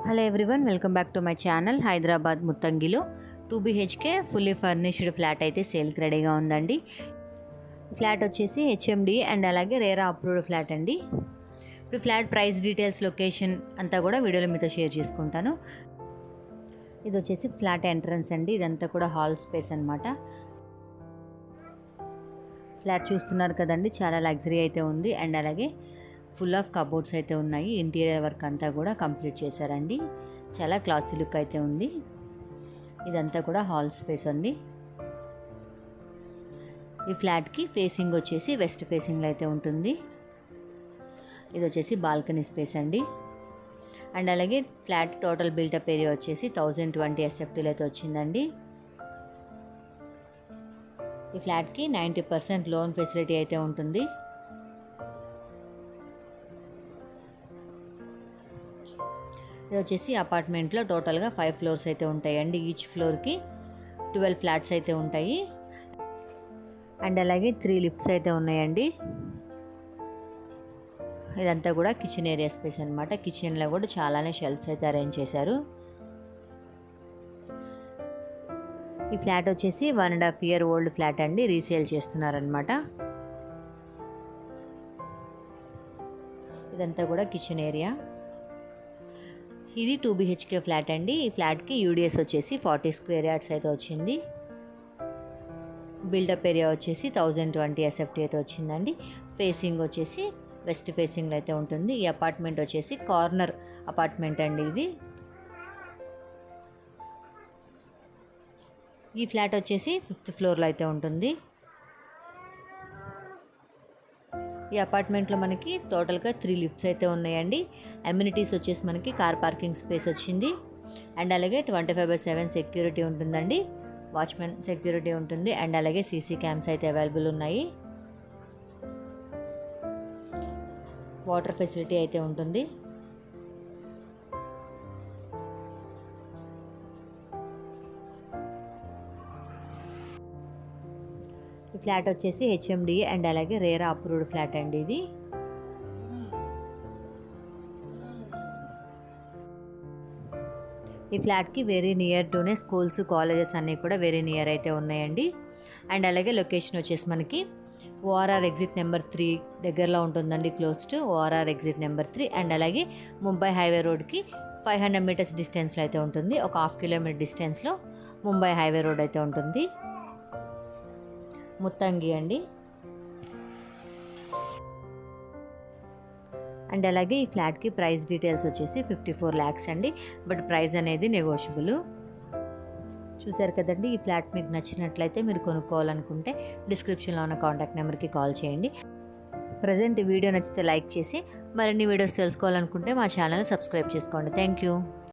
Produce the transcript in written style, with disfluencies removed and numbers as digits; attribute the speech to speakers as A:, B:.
A: Hello everyone, welcome back to my channel. Hyderabad ముత్తంగిలో 2 BHK fully furnished flat అయితే సేల్కి రెడీగా ఉందండి. ఫ్లాట్ వచ్చేసి HMD అండ్ అలాగే రేరా అప్రూవ్డ్ ఫ్లాట్ అండి. ఇప్పుడు ఫ్లాట్ ప్రైస్ డీటెయిల్స్, లొకేషన్ అంతా కూడా వీడియోలో మీతో షేర్ చేసుకుంటాను. ఇది వచ్చేసి ఫ్లాట్ ఎంట్రన్స్ అండి. ఇదంతా కూడా హాల్ స్పేస్ అనమాట. ఫ్లాట్ చూస్తున్నారు కదండి, చాలా లగ్జరీ అయితే ఉంది. అండ్ అలాగే ఫుల్ ఆఫ్ కబోర్డ్స్ అయితే ఉన్నాయి. ఇంటీరియర్ వర్క్ అంతా కూడా కంప్లీట్ చేశారండి. చాలా క్లాసీ లుక్ అయితే ఉంది. ఇదంతా కూడా హాల్ స్పేస్ అండి. ఈ ఫ్లాట్కి ఫేసింగ్ వచ్చేసి వెస్ట్ ఫేసింగ్లో అయితే ఉంటుంది. ఇది వచ్చేసి బాల్కనీ స్పేస్ అండి. అండ్ అలాగే ఫ్లాట్ టోటల్ బిల్టప్ ఏరియా వచ్చేసి 1020 SFTలో అయితే వచ్చిందండి. ఈ ఫ్లాట్కి 90% లోన్ ఫెసిలిటీ అయితే ఉంటుంది. ఇది వచ్చేసి అపార్ట్మెంట్లో టోటల్గా 5 ఫ్లోర్స్ అయితే ఉంటాయండి. ఈచ్ ఫ్లోర్కి 12 ఫ్లాట్స్ అయితే ఉంటాయి. అండ్ అలాగే 3 లిఫ్ట్స్ అయితే ఉన్నాయండి. ఇదంతా కూడా కిచెన్ ఏరియా స్పేస్ అనమాట. కిచెన్లో కూడా చాలానే షెల్ఫ్స్ అయితే అరేంజ్ చేశారు. ఈ ఫ్లాట్ వచ్చేసి 1.5 year ఓల్డ్ ఫ్లాట్ అండి. రీసేల్ చేస్తున్నారనమాట. ఇదంతా కూడా కిచెన్ ఏరియా. ఇది 2 BHK ఫ్లాట్ అండి. ఈ ఫ్లాట్కి UDS వచ్చేసి 40 స్క్వేర్ యార్డ్స్ అయితే వచ్చింది. బిల్డప్ ఏరియా వచ్చేసి 1020 SFT అయితే వచ్చిందండి. ఫేసింగ్ వచ్చేసి వెస్ట్ ఫేసింగ్లో అయితే ఉంటుంది. ఈ అపార్ట్మెంట్ వచ్చేసి కార్నర్ అపార్ట్మెంట్ అండి. ఇది ఈ ఫ్లాట్ వచ్చేసి 5th ఫ్లోర్లో అయితే ఉంటుంది. ఈ అపార్ట్మెంట్లో మనకి టోటల్గా 3 లిఫ్ట్స్ అయితే ఉన్నాయండి. అమ్యూనిటీస్ వచ్చేసి మనకి కార్ పార్కింగ్ స్పేస్ వచ్చింది. అండ్ అలాగే 24/7 సెక్యూరిటీ ఉంటుందండి. వాచ్మెన్ సెక్యూరిటీ ఉంటుంది. అండ్ అలాగే CC క్యామ్స్ అయితే అవైలబుల్ ఉన్నాయి. వాటర్ ఫెసిలిటీ అయితే ఉంటుంది. ఈ ఫ్లాట్ వచ్చేసి HMD అండ్ అలాగే రేరా అప్రూవ్డ్ ఫ్లాట్ అండి. ఇది ఈ ఫ్లాట్కి వెరీ నియర్ టూనే స్కూల్స్, కాలేజెస్ అన్నీ కూడా వెరీ నియర్ అయితే ఉన్నాయండి. అండ్ అలాగే లొకేషన్ వచ్చేసి మనకి ORR ఎగ్జిట్ నెంబర్ 3 దగ్గరలో ఉంటుందండి. Close to ORR exit number 3. And అలాగే ముంబై హైవే రోడ్కి 500 మీటర్స్ డిస్టెన్స్లో అయితే ఉంటుంది. ఒక 1/2 కిలోమీటర్ డిస్టెన్స్లో ముంబై హైవే రోడ్ అయితే ఉంటుంది. ముత్తంగి అండి. అండ్ అలాగే ఈ ఫ్లాట్కి ప్రైస్ డీటెయిల్స్ వచ్చేసి 54 lakhs అండి. బట్ ప్రైస్ అనేది నెగోషియబుల్. చూసారు కదండి, ఈ ఫ్లాట్ మీకు నచ్చినట్లయితే మీరు కొనుక్కోవాలనుకుంటే డిస్క్రిప్షన్లో ఉన్న కాంటాక్ట్ నెంబర్కి కాల్ చేయండి. ప్రజెంట్ ఈ వీడియో నచ్చితే లైక్ చేసి మరిన్ని వీడియోస్ తెలుసుకోవాలనుకుంటే మా ఛానల్ సబ్స్క్రైబ్ చేసుకోండి. Thank you.